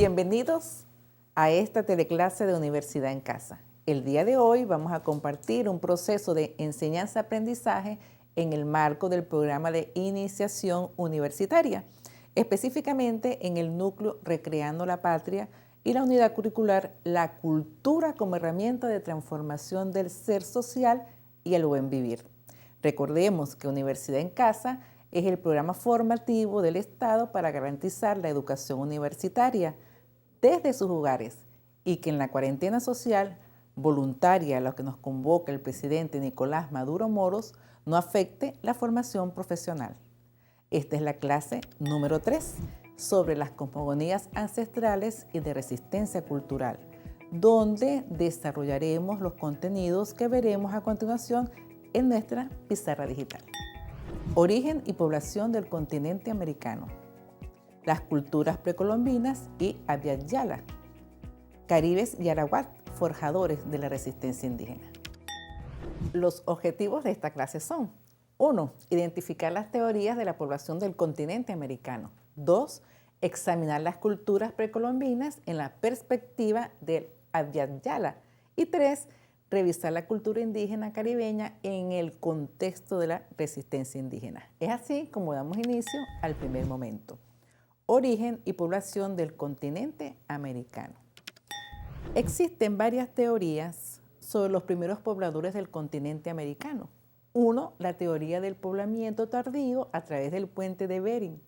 Bienvenidos a esta teleclase de Universidad en Casa. El día de hoy vamos a compartir un proceso de enseñanza-aprendizaje en el marco del programa de iniciación universitaria, específicamente en el núcleo Recreando la Patria y la unidad curricular La Cultura como herramienta de transformación del ser social y el buen vivir. Recordemos que Universidad en Casa es el programa formativo del Estado para garantizar la educación universitaria desde sus hogares y que en la cuarentena social voluntaria a la que nos convoca el presidente Nicolás Maduro Moros no afecte la formación profesional. Esta es la clase número 3 sobre las cosmogonías ancestrales y de resistencia cultural, donde desarrollaremos los contenidos que veremos a continuación en nuestra pizarra digital. Origen y población del continente americano. Las culturas precolombinas y Abya Yala. Caribes y Arawak, forjadores de la resistencia indígena. Los objetivos de esta clase son: 1. Identificar las teorías de la población del continente americano. 2. Examinar las culturas precolombinas en la perspectiva del Abya Yala. Y 3. Revisar la cultura indígena caribeña en el contexto de la resistencia indígena. Es así como damos inicio al primer momento. Origen y población del continente americano. Existen varias teorías sobre los primeros pobladores del continente americano. 1. La teoría del poblamiento tardío a través del puente de Bering.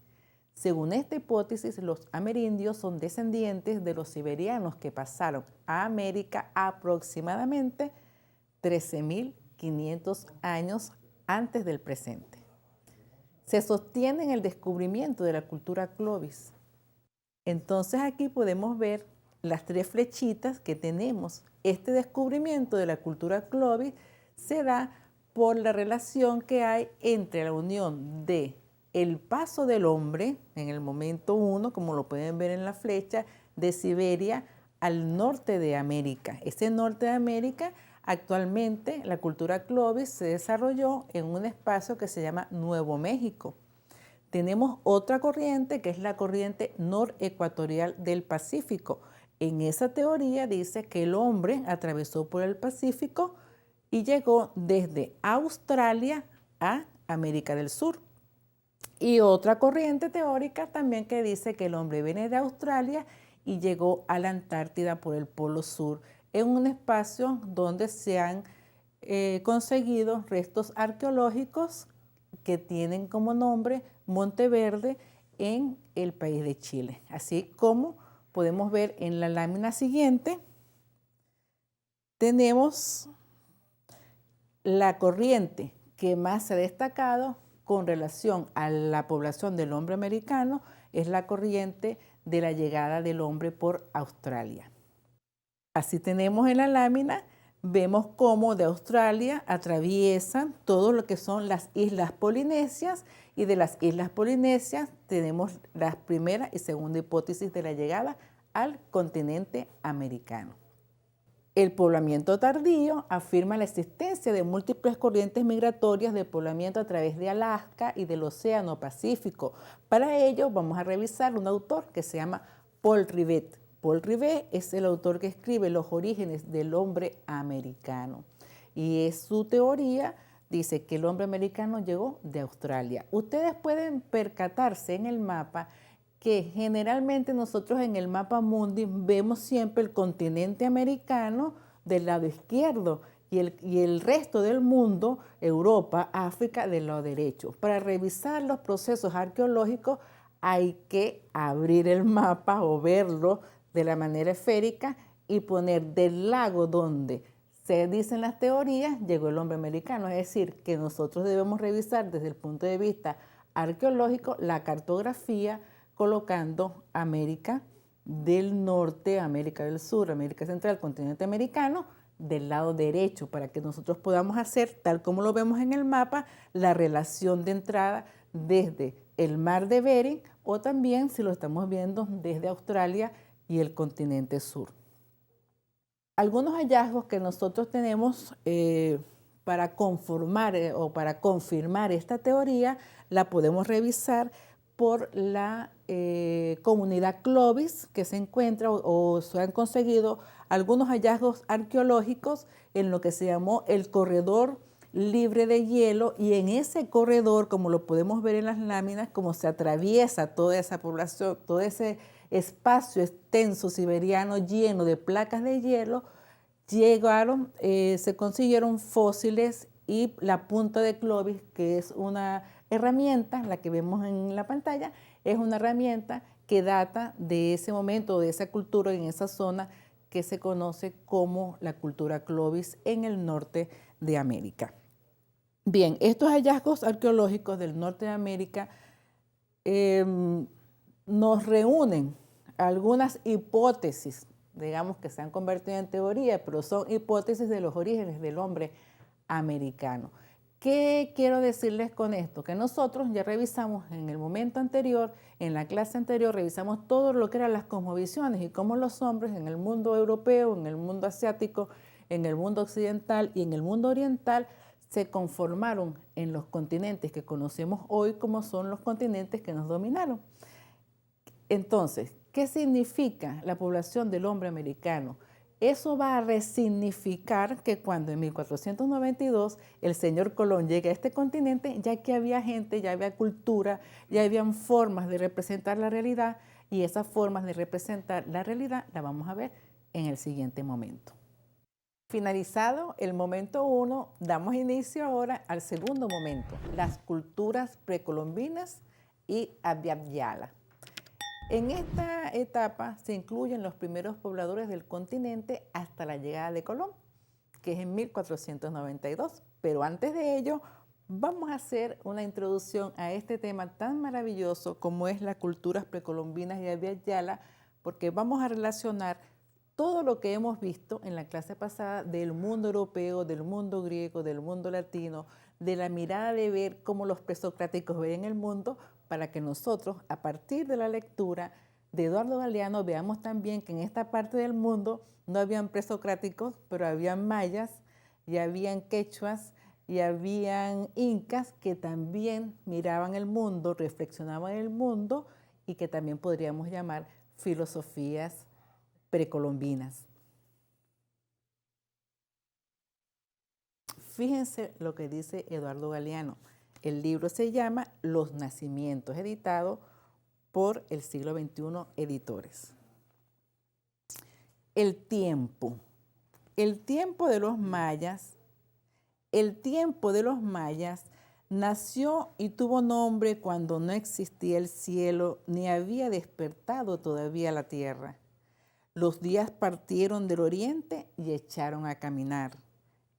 Según esta hipótesis, los amerindios son descendientes de los siberianos que pasaron a América aproximadamente 13.500 años antes del presente. Se sostiene en el descubrimiento de la cultura Clovis. Entonces aquí podemos ver las 3 flechitas que tenemos. Este descubrimiento de la cultura Clovis se da por la relación que hay entre la unión de el paso del hombre en el momento 1, como lo pueden ver en la flecha, de Siberia al norte de América. Ese norte de América, actualmente la cultura Clovis se desarrolló en un espacio que se llama Nuevo México. Tenemos otra corriente que es la corriente norecuatorial del Pacífico. En esa teoría dice que el hombre atravesó por el Pacífico y llegó desde Australia a América del Sur. Y otra corriente teórica también que dice que el hombre viene de Australia y llegó a la Antártida por el Polo Sur, en un espacio donde se han conseguido restos arqueológicos que tienen como nombre Monteverde en el país de Chile. Así como podemos ver en la lámina siguiente, tenemos la corriente que más se ha destacado con relación a la población del hombre americano, es la corriente de la llegada del hombre por Australia. Así tenemos en la lámina, vemos cómo de Australia atraviesan todo lo que son las islas polinesias, y de las islas polinesias tenemos la primera y segunda hipótesis de la llegada al continente americano. El poblamiento tardío afirma la existencia de múltiples corrientes migratorias de poblamiento a través de Alaska y del Océano Pacífico. Para ello vamos a revisar un autor que se llama Paul Rivet. Paul Rivet es el autor que escribe Los orígenes del hombre americano. Y es su teoría, dice que el hombre americano llegó de Australia. Ustedes pueden percatarse en el mapa que generalmente nosotros en el mapa mundi vemos siempre el continente americano del lado izquierdo y el resto del mundo, Europa, África, del lado derecho. Para revisar los procesos arqueológicos hay que abrir el mapa o verlo de la manera esférica y poner del lago donde se dicen las teorías, llegó el hombre americano. Es decir, que nosotros debemos revisar desde el punto de vista arqueológico la cartografía, colocando América del Norte, América del Sur, América Central, continente americano, del lado derecho, para que nosotros podamos hacer, tal como lo vemos en el mapa, la relación de entrada desde el mar de Bering o también, si lo estamos viendo, desde Australia y el continente sur. Algunos hallazgos que nosotros tenemos para conformar o para confirmar esta teoría, la podemos revisar por la comunidad Clovis que se encuentra o se han conseguido algunos hallazgos arqueológicos en lo que se llamó el corredor libre de hielo, y en ese corredor, como lo podemos ver en las láminas, como se atraviesa toda esa población, todo ese espacio extenso siberiano lleno de placas de hielo, llegaron, se consiguieron fósiles y la punta de Clovis, que es una herramienta, la que vemos en la pantalla, es una herramienta que data de ese momento, de esa cultura en esa zona que se conoce como la cultura Clovis en el norte de América. Bien, estos hallazgos arqueológicos del norte de América nos reúnen algunas hipótesis, digamos que se han convertido en teoría, pero son hipótesis de los orígenes del hombre americano. ¿Qué quiero decirles con esto? Que nosotros ya revisamos en el momento anterior, en la clase anterior, revisamos todo lo que eran las cosmovisiones y cómo los hombres en el mundo europeo, en el mundo asiático, en el mundo occidental y en el mundo oriental se conformaron en los continentes que conocemos hoy como son los continentes que nos dominaron. Entonces, ¿qué significa la población del hombre americano? Eso va a resignificar que cuando en 1492 el señor Colón llega a este continente, ya que había gente, ya había cultura, ya habían formas de representar la realidad, y esas formas de representar la realidad la vamos a ver en el siguiente momento. Finalizado el momento 1, damos inicio ahora al segundo momento, las culturas precolombinas y Abya-Yala. En esta etapa se incluyen los primeros pobladores del continente hasta la llegada de Colón, que es en 1492. Pero antes de ello, vamos a hacer una introducción a este tema tan maravilloso como es las culturas precolombinas y Abya-Yala, porque vamos a relacionar todo lo que hemos visto en la clase pasada del mundo europeo, del mundo griego, del mundo latino, de la mirada de ver cómo los presocráticos ven el mundo, para que nosotros, a partir de la lectura de Eduardo Galeano, veamos también que en esta parte del mundo no habían presocráticos, pero habían mayas, y habían quechuas, y habían incas que también miraban el mundo, reflexionaban el mundo, y que también podríamos llamar filosofías precolombinas. Fíjense lo que dice Eduardo Galeano. El libro se llama Los Nacimientos, editado por el Siglo XXI Editores. El tiempo de los mayas, nació y tuvo nombre cuando no existía el cielo ni había despertado todavía la tierra. Los días partieron del oriente y echaron a caminar.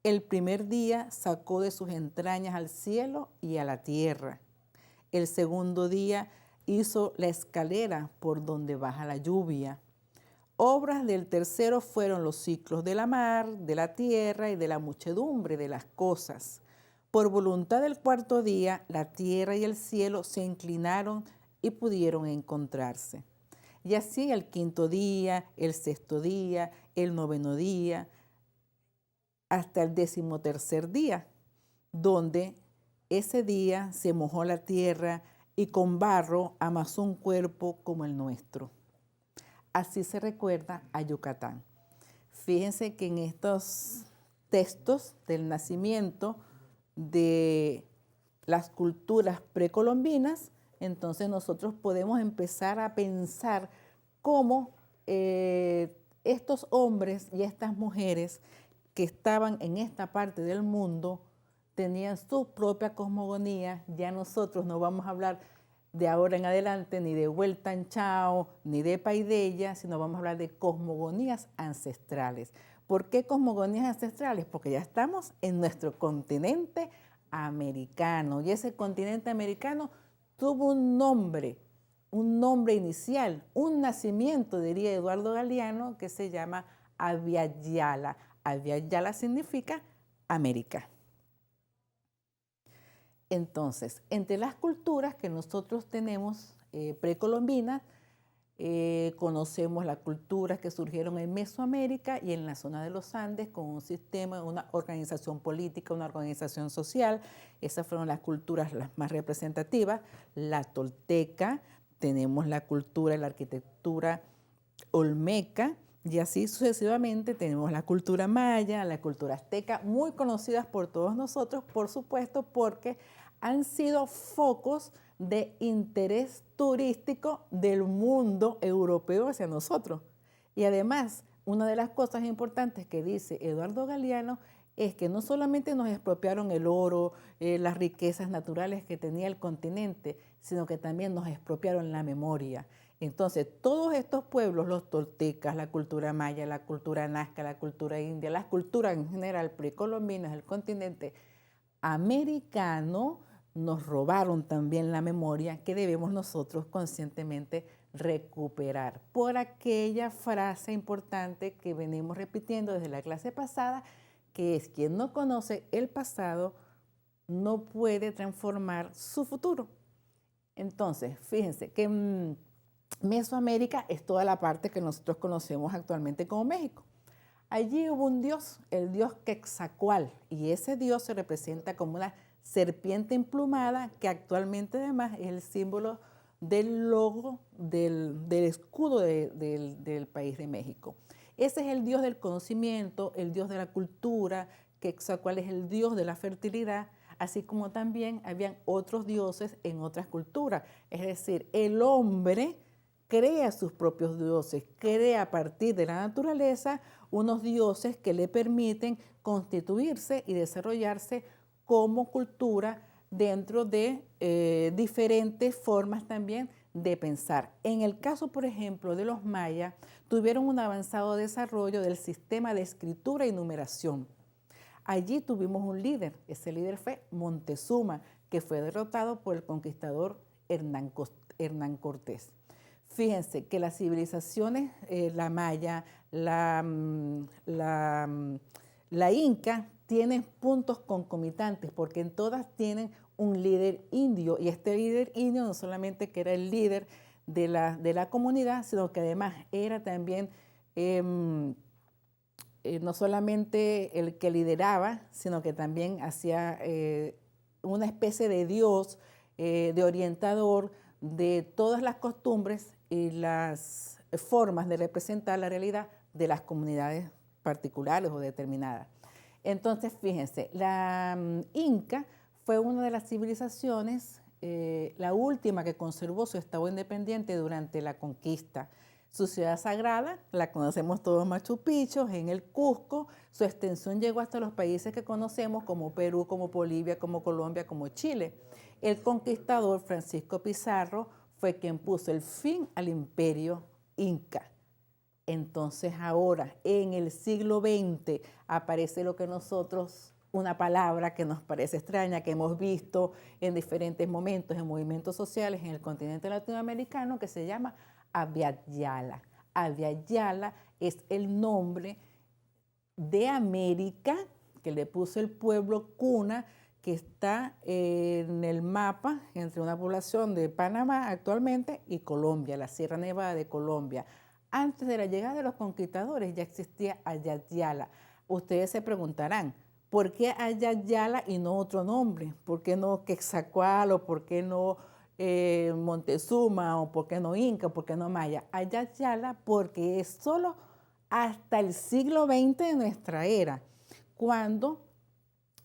El primer día sacó de sus entrañas al cielo y a la tierra. El segundo día hizo la escalera por donde baja la lluvia. Obras del tercero fueron los ciclos de la mar, de la tierra y de la muchedumbre de las cosas. Por voluntad del cuarto día, la tierra y el cielo se inclinaron y pudieron encontrarse. Y así el quinto día, el sexto día, el noveno día, hasta el 13º día, donde ese día se mojó la tierra y con barro amasó un cuerpo como el nuestro. Así se recuerda a Yucatán. Fíjense que en estos textos del nacimiento de las culturas precolombinas, entonces nosotros podemos empezar a pensar cómo estos hombres y estas mujeres que estaban en esta parte del mundo tenían su propia cosmogonía. Ya nosotros no vamos a hablar de ahora en adelante ni de Hueltan Chao ni de Paideia, sino vamos a hablar de cosmogonías ancestrales. ¿Por qué cosmogonías ancestrales? Porque ya estamos en nuestro continente americano, y ese continente americano tuvo un nombre inicial, un nacimiento, diría Eduardo Galeano, que se llama Abya-Yala. Abya-Yala significa América. Entonces, entre las culturas que nosotros tenemos precolombinas, conocemos las culturas que surgieron en Mesoamérica y en la zona de los Andes con un sistema, una organización política, una organización social. Esas fueron las culturas las más representativas. La tolteca, tenemos la cultura y la arquitectura olmeca, y así sucesivamente tenemos la cultura maya, la cultura azteca, muy conocidas por todos nosotros, por supuesto, porque han sido focos de interés turístico del mundo europeo hacia nosotros. Y además, una de las cosas importantes que dice Eduardo Galeano es que no solamente nos expropiaron el oro, las riquezas naturales que tenía el continente, sino que también nos expropiaron la memoria. Entonces, todos estos pueblos, los toltecas, la cultura maya, la cultura nazca, la cultura india, las culturas en general precolombinas del continente americano, nos robaron también la memoria que debemos nosotros conscientemente recuperar por aquella frase importante que venimos repitiendo desde la clase pasada, que es: quien no conoce el pasado no puede transformar su futuro. Entonces, fíjense que Mesoamérica es toda la parte que nosotros conocemos actualmente como México. Allí hubo un dios, el dios Quetzalcóatl, y ese dios se representa como una serpiente emplumada que actualmente además es el símbolo del logo del escudo del país de México. Ese es el dios del conocimiento, el dios de la cultura. Quetzalcóatl es el dios de la fertilidad, así como también habían otros dioses en otras culturas. Es decir, el hombre crea sus propios dioses, crea a partir de la naturaleza unos dioses que le permiten constituirse y desarrollarse como cultura dentro de diferentes formas también de pensar. En el caso, por ejemplo, de los mayas, tuvieron un avanzado desarrollo del sistema de escritura y numeración. Allí tuvimos un líder, ese líder fue Montezuma, que fue derrotado por el conquistador Hernán Cortés. Fíjense que las civilizaciones, la maya, la inca, tienen puntos concomitantes porque en todas tienen un líder indio, y este líder indio no solamente que era el líder de la comunidad, sino que además era también no solamente el que lideraba, sino que también hacía una especie de dios, de orientador de todas las costumbres y las formas de representar la realidad de las comunidades particulares o determinadas. Entonces, fíjense, la Inca fue una de las civilizaciones, la última que conservó su estado independiente durante la conquista. Su ciudad sagrada, la conocemos todos, Machu Picchu, en el Cusco. Su extensión llegó hasta los países que conocemos como Perú, como Bolivia, como Colombia, como Chile. El conquistador Francisco Pizarro fue quien puso el fin al imperio inca. Entonces ahora, en el siglo XX, aparece lo que nosotros, una palabra que nos parece extraña, que hemos visto en diferentes momentos, en movimientos sociales en el continente latinoamericano, que se llama Abya Yala. Abya Yala es el nombre de América que le puso el pueblo cuna, que está en el mapa entre una población de Panamá actualmente y Colombia, la Sierra Nevada de Colombia. Antes de la llegada de los conquistadores ya existía Abya Yala. Ustedes se preguntarán, ¿por qué Abya Yala y no otro nombre? ¿Por qué no Quetzalcóatl o por qué no Montezuma o por qué no Inca, por qué no Maya? Abya Yala porque es solo hasta el siglo XX de nuestra era, cuando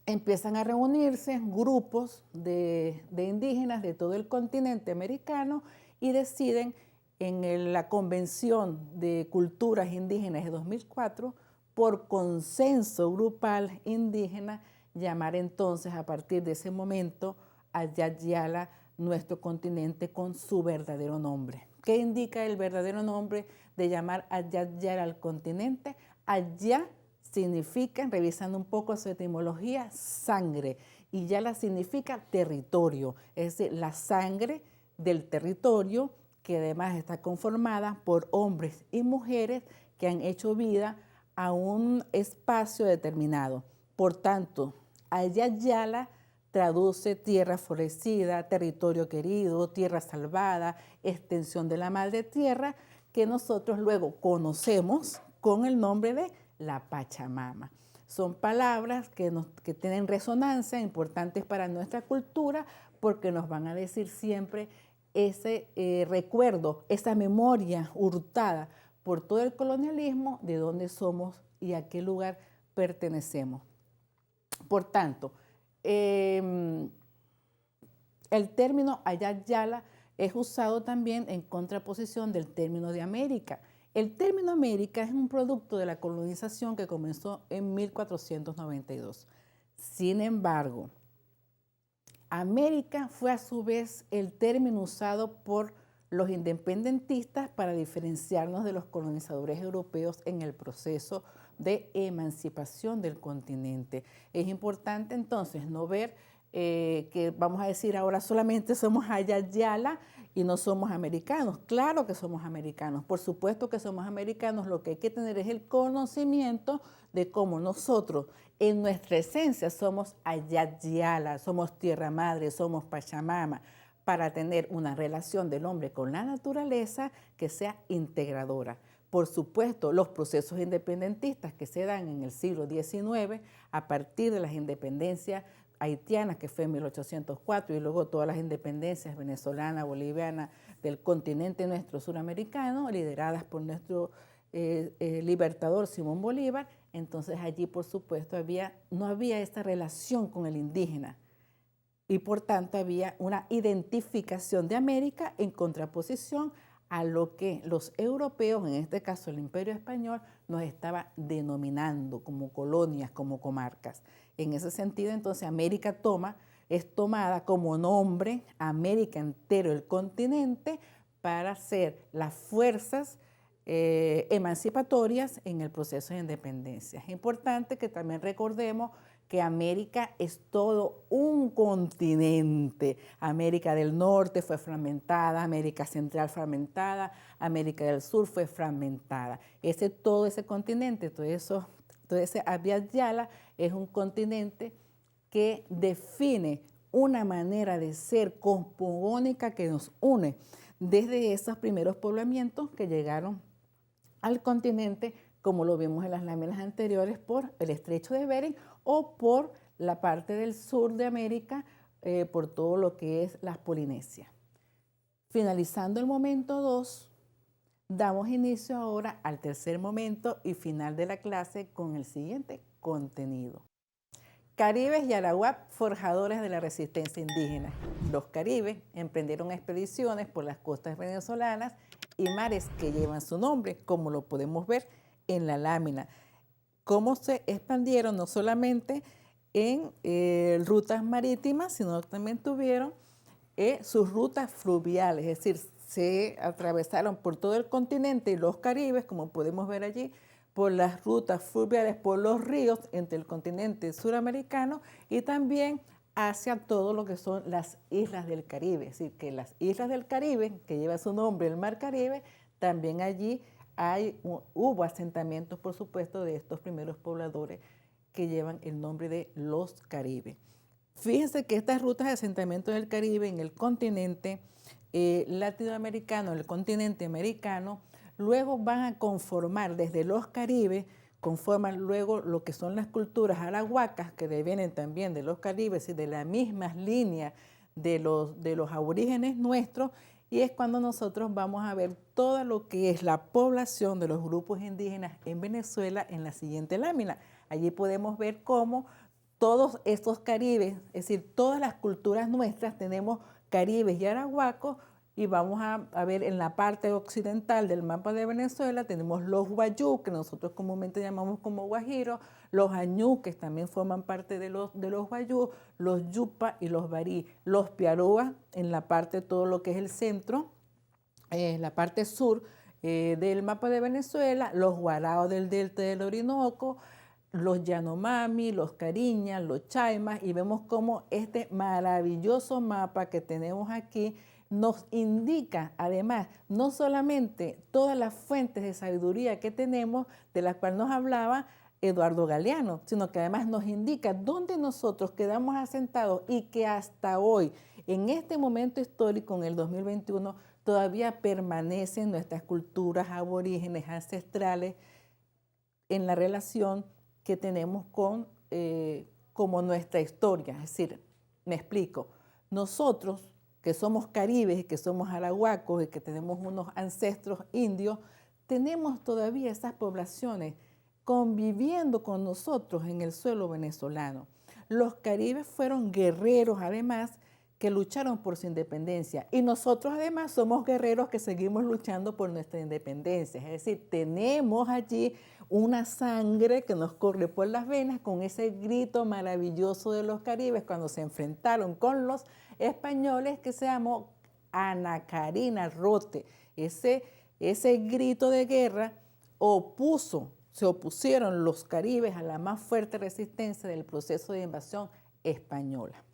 empiezan a reunirse grupos de indígenas de todo el continente americano y deciden en la Convención de Culturas Indígenas de 2004, por consenso grupal indígena, llamar entonces a partir de ese momento a Abya Yala nuestro continente con su verdadero nombre. ¿Qué indica el verdadero nombre de llamar a Abya Yala al continente? Allá significa, revisando un poco su etimología, sangre, y Yala significa territorio, es decir, la sangre del territorio, que además está conformada por hombres y mujeres que han hecho vida a un espacio determinado. Por tanto, Abya Yala traduce tierra florecida, territorio querido, tierra salvada, extensión de la madre tierra, que nosotros luego conocemos con el nombre de la Pachamama. Son palabras que tienen resonancia, importantes para nuestra cultura, porque nos van a decir siempre ese recuerdo, esa memoria hurtada por todo el colonialismo de dónde somos y a qué lugar pertenecemos. Por tanto, el término Ayar Yala es usado también en contraposición del término de América. El término América es un producto de la colonización que comenzó en 1492. Sin embargo, América fue a su vez el término usado por los independentistas para diferenciarnos de los colonizadores europeos en el proceso de emancipación del continente. Es importante entonces no ver que vamos a decir ahora solamente somos Ayayala y no somos americanos. Claro que somos americanos, por supuesto que somos americanos. Lo que hay que tener es el conocimiento de cómo nosotros en nuestra esencia somos Ayayala, somos tierra madre, somos Pachamama, para tener una relación del hombre con la naturaleza que sea integradora. Por supuesto, los procesos independentistas que se dan en el siglo XIX, a partir de las independencias haitianas, que fue en 1804, y luego todas las independencias venezolana, boliviana, del continente nuestro suramericano, lideradas por nuestro libertador Simón Bolívar. Entonces allí, por supuesto, no había esta relación con el indígena, y por tanto había una identificación de América en contraposición a lo que los europeos, en este caso el Imperio Español, nos estaba denominando como colonias, como comarcas. En ese sentido, entonces, América es tomada como nombre, América entero, el continente, para ser las fuerzas emancipatorias en el proceso de independencia. Es importante que también recordemos que América es todo un continente. América del Norte fue fragmentada, América Central fragmentada, América del Sur fue fragmentada. Todo ese continente, todo ese Abya Yala es un continente que define una manera de ser cosmogónica que nos une desde esos primeros poblamientos que llegaron al continente, como lo vimos en las láminas anteriores, por el estrecho de Bering o por la parte del sur de América, por todo lo que es las Polinesias. Finalizando el momento 2, damos inicio ahora al tercer momento y final de la clase con el siguiente contenido. Caribes y Arawak, forjadores de la resistencia indígena. Los caribes emprendieron expediciones por las costas venezolanas y mares que llevan su nombre, como lo podemos ver en la lámina. Cómo se expandieron no solamente en rutas marítimas, sino que también tuvieron sus rutas fluviales, es decir, se atravesaron por todo el continente y los caribes, como podemos ver allí, por las rutas fluviales, por los ríos entre el continente suramericano y también hacia todo lo que son las islas del Caribe. Es decir, que las islas del Caribe, que lleva su nombre el Mar Caribe, también allí hubo asentamientos, por supuesto, de estos primeros pobladores que llevan el nombre de los Caribes. Fíjense que estas rutas de asentamiento del Caribe en el continente latinoamericano, el continente americano, luego van a conformar desde los Caribes, conforman luego lo que son las culturas arahuacas, que devienen también de los Caribes y de las mismas líneas de los aborígenes nuestros, y es cuando nosotros vamos a ver todo lo que es la población de los grupos indígenas en Venezuela en la siguiente lámina. Allí podemos ver cómo todos estos caribes, es decir, todas las culturas nuestras, tenemos caribes y arahuacos, y vamos a ver en la parte occidental del mapa de Venezuela, tenemos los guayú, que nosotros comúnmente llamamos como guajiros, los añú, que también forman parte de los guayú, los yupa y los barí, los piarúas en la parte, todo lo que es el centro, la parte sur del mapa de Venezuela, los guaraos del delta del Orinoco, los Yanomami, los Cariñas, los Chaimas, y vemos cómo este maravilloso mapa que tenemos aquí nos indica, además, no solamente todas las fuentes de sabiduría que tenemos, de las cuales nos hablaba Eduardo Galeano, sino que además nos indica dónde nosotros quedamos asentados y que hasta hoy, en este momento histórico, en el 2021, todavía permanecen nuestras culturas aborígenes ancestrales en la relación que tenemos con como nuestra historia. Es decir, me explico, nosotros que somos caribes, que somos arahuacos y que tenemos unos ancestros indios, tenemos todavía esas poblaciones conviviendo con nosotros en el suelo venezolano. Los caribes fueron guerreros, además, que lucharon por su independencia. Y nosotros, además, somos guerreros que seguimos luchando por nuestra independencia. Es decir, tenemos allí una sangre que nos corre por las venas con ese grito maravilloso de los caribes cuando se enfrentaron con los españoles, que se llamó Anacarina Rote. Ese grito de guerra se opusieron los caribes a la más fuerte resistencia del proceso de invasión española.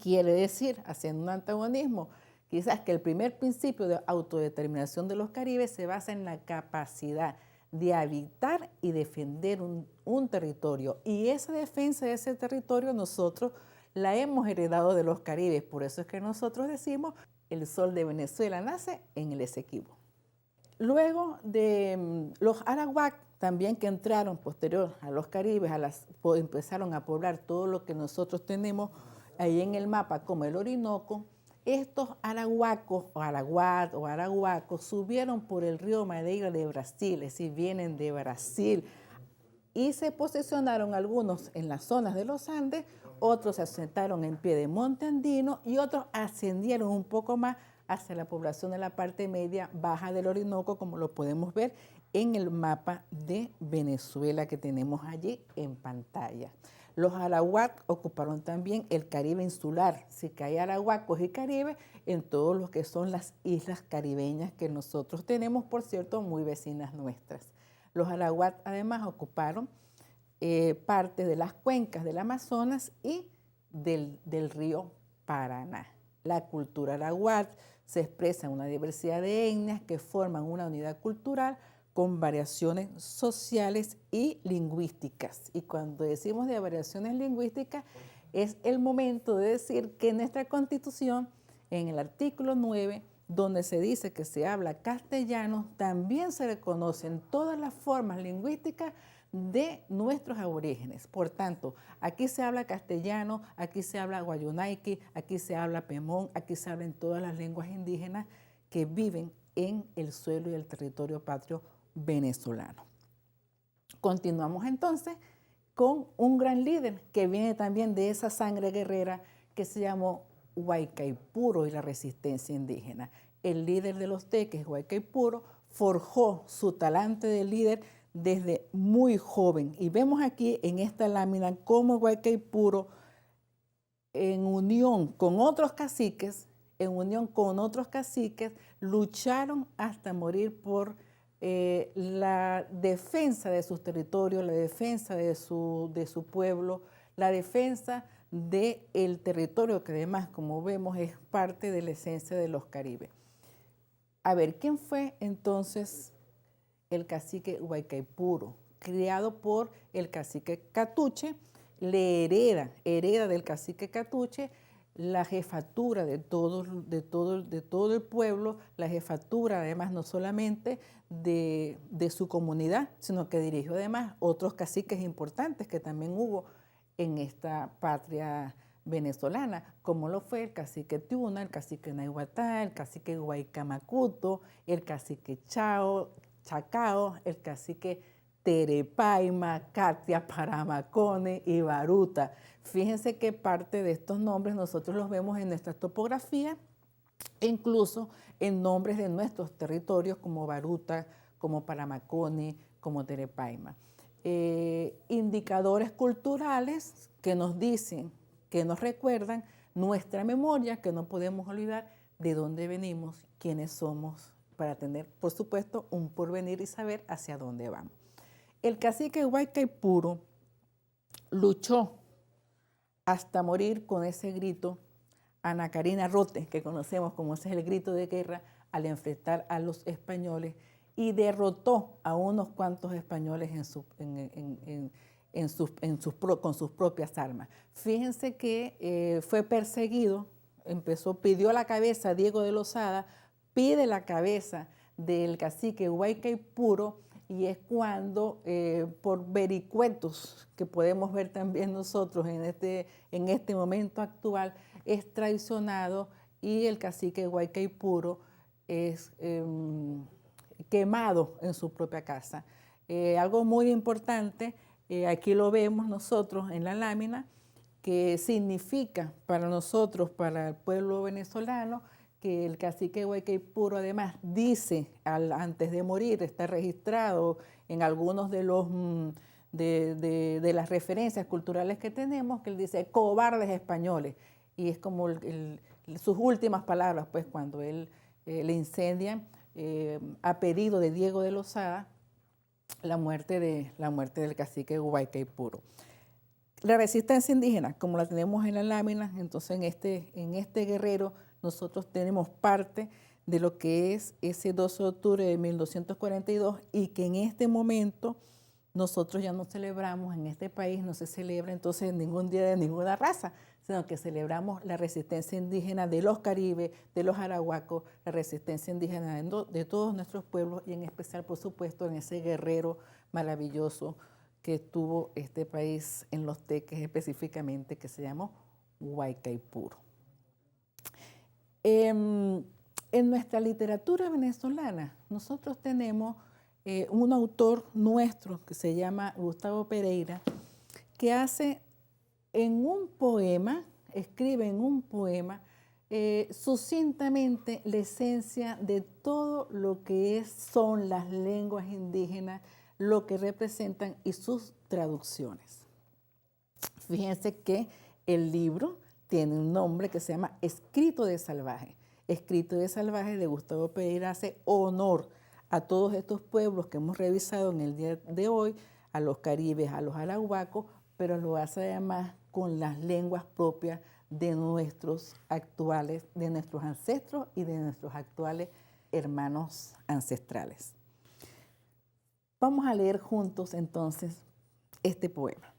Quiere decir, haciendo un antagonismo, quizás que el primer principio de autodeterminación de los caribes se basa en la capacidad de habitar y defender un territorio. Y esa defensa de ese territorio nosotros la hemos heredado de los caribes. Por eso es que nosotros decimos, el sol de Venezuela nace en el Esequibo. Luego de los arawak, también que entraron posterior a los caribes, empezaron a poblar todo lo que nosotros tenemos ahí en el mapa como el Orinoco. Estos arahuacos o araguat o arahuacos subieron por el río Madeira de Brasil, es decir, vienen de Brasil, y se posicionaron algunos en las zonas de los Andes, otros se asentaron en Piedemonte andino y otros ascendieron un poco más hacia la población de la parte media baja del Orinoco, como lo podemos ver en el mapa de Venezuela que tenemos allí en pantalla. Los arawak ocuparon también el Caribe insular, sí que hay arahuacos y caribes en todo lo que son las islas caribeñas que nosotros tenemos, por cierto, muy vecinas nuestras. Los arawak además ocuparon parte de las cuencas del Amazonas y del río Paraná. La cultura arawak se expresa en una diversidad de etnias que forman una unidad cultural con variaciones sociales y lingüísticas. Y cuando decimos de variaciones lingüísticas, es el momento de decir que en nuestra Constitución, en el artículo 9, donde se dice que se habla castellano, también se reconocen todas las formas lingüísticas de nuestros aborígenes. Por tanto, aquí se habla castellano, aquí se habla guayunaiki, aquí se habla pemón, aquí se habla en todas las lenguas indígenas que viven en el suelo y el territorio patrio venezolano. Continuamos entonces con un gran líder que viene también de esa sangre guerrera que se llamó Guaycaipuro y la resistencia indígena. El líder de los teques, Guaycaipuro, forjó su talante de líder desde muy joven. Y vemos aquí en esta lámina cómo Guaycaipuro, en unión con otros caciques, lucharon hasta morir por la defensa de sus territorios, la defensa de su pueblo, la defensa del territorio que además, como vemos, es parte de la esencia de los caribes. A ver, ¿quién fue entonces el cacique Guaycaipuro? Criado por el cacique Catuche, le hereda del cacique Catuche la jefatura de todo el pueblo, la jefatura además no solamente de su comunidad, sino que dirigió además otros caciques importantes que también hubo en esta patria venezolana, como lo fue el cacique Tiuna, el cacique Naiguatá, el cacique Guaycamacuto, el cacique Chacao, el cacique Terepaima, Catia, Paramacone y Baruta. Fíjense que parte de estos nombres nosotros los vemos en nuestra topografía e incluso en nombres de nuestros territorios como Baruta, como Paramacone, como Terepaima. Indicadores culturales que nos dicen, que nos recuerdan nuestra memoria, que no podemos olvidar de dónde venimos, quiénes somos, para tener, por supuesto, un porvenir y saber hacia dónde vamos. El cacique Guaycaipuro luchó hasta morir con ese grito Anacarina Rote, que conocemos como ese es el grito de guerra, al enfrentar a los españoles y derrotó a unos cuantos españoles con sus propias armas. Fíjense que fue perseguido, pidió la cabeza Diego de Lozada, pide la cabeza del cacique Guaycaipuro, y es cuando, por vericuetos que podemos ver también nosotros en este momento actual, es traicionado y el cacique Guaycaipuro es quemado en su propia casa. Algo muy importante, aquí lo vemos nosotros en la lámina, que significa para nosotros, para el pueblo venezolano, que el cacique Guaycaipuro además dice, antes de morir, está registrado en algunos de los de las referencias culturales que tenemos, que él dice cobardes españoles, y es como sus últimas palabras, pues cuando él le incendian a pedido de Diego de Lozada la muerte del cacique Guaycaipuro. La resistencia indígena, como la tenemos en la lámina, entonces en este guerrero nosotros tenemos parte de lo que es ese 12 de octubre de 1242 y que en este momento nosotros ya no celebramos, en este país no se celebra entonces ningún día de ninguna raza, sino que celebramos la resistencia indígena de los caribes, de los arahuacos, la resistencia indígena de todos nuestros pueblos y en especial, por supuesto, en ese guerrero maravilloso que tuvo este país en Los Teques específicamente, que se llamó Guaycaipuro. En nuestra literatura venezolana, nosotros tenemos un autor nuestro que se llama Gustavo Pereira, que hace en un poema, escribe en un poema sucintamente la esencia de todo lo que son las lenguas indígenas, lo que representan y sus traducciones. Fíjense que el libro tiene un nombre que se llama Escrito de Salvaje. Escrito de Salvaje de Gustavo Pereira hace honor a todos estos pueblos que hemos revisado en el día de hoy, a los caribes, a los arahuacos, pero lo hace además con las lenguas propias de nuestros actuales, de nuestros ancestros y de nuestros actuales hermanos ancestrales. Vamos a leer juntos entonces este poema.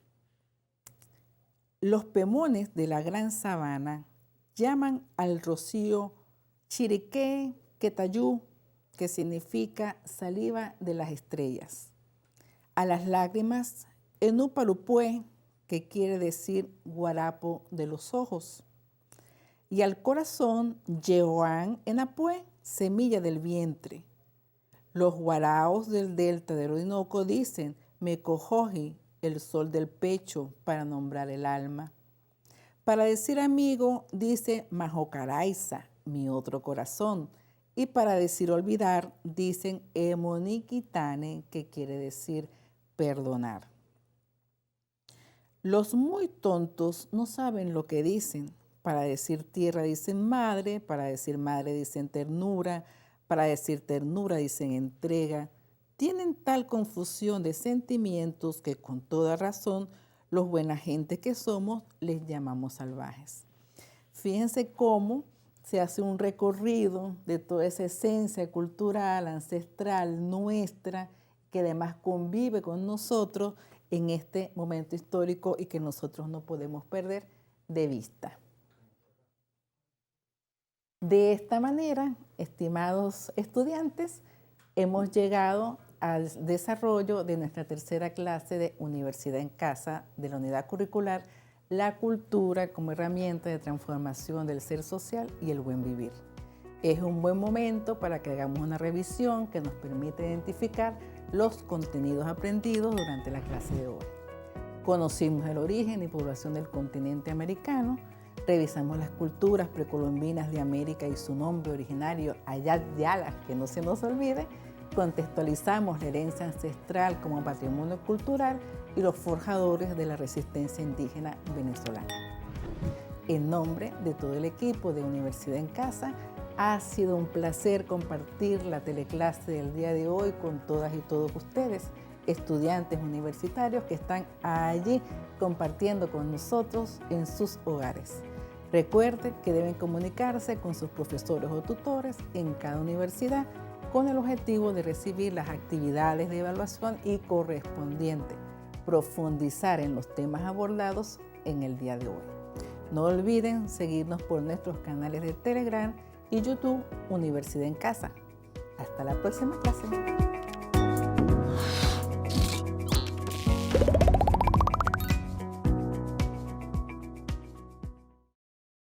Los pemones de la gran sabana llaman al rocío chiriqué quetayú, que significa saliva de las estrellas. A las lágrimas, enupalupue, que quiere decir guarapo de los ojos. Y al corazón, yehoán enapue, semilla del vientre. Los guaraos del delta del Orinoco dicen mecojoji, el sol del pecho, para nombrar el alma. Para decir amigo, dice majocaraiza, mi otro corazón. Y para decir olvidar, dicen emoniquitane, que quiere decir perdonar. Los muy tontos no saben lo que dicen. Para decir tierra dicen madre, para decir madre dicen ternura, para decir ternura dicen entrega. Tienen tal confusión de sentimientos que con toda razón los buena gente que somos les llamamos salvajes. Fíjense cómo se hace un recorrido de toda esa esencia cultural, ancestral, nuestra, que además convive con nosotros en este momento histórico y que nosotros no podemos perder de vista. De esta manera, estimados estudiantes, hemos llegado al desarrollo de nuestra tercera clase de Universidad en Casa de la unidad curricular La cultura como herramienta de transformación del ser social y el buen vivir. Es un buen momento para que hagamos una revisión que nos permite identificar los contenidos aprendidos durante la clase de hoy. Conocimos el origen y población del continente americano, revisamos las culturas precolombinas de América y su nombre originario, Ayat Yala, que no se nos olvide, contextualizamos la herencia ancestral como patrimonio cultural y los forjadores de la resistencia indígena venezolana. En nombre de todo el equipo de Universidad en Casa, ha sido un placer compartir la teleclase del día de hoy con todas y todos ustedes, estudiantes universitarios que están allí compartiendo con nosotros en sus hogares. Recuerden que deben comunicarse con sus profesores o tutores en cada universidad con el objetivo de recibir las actividades de evaluación y correspondiente, profundizar en los temas abordados en el día de hoy. No olviden seguirnos por nuestros canales de Telegram y YouTube Universidad en Casa. Hasta la próxima clase.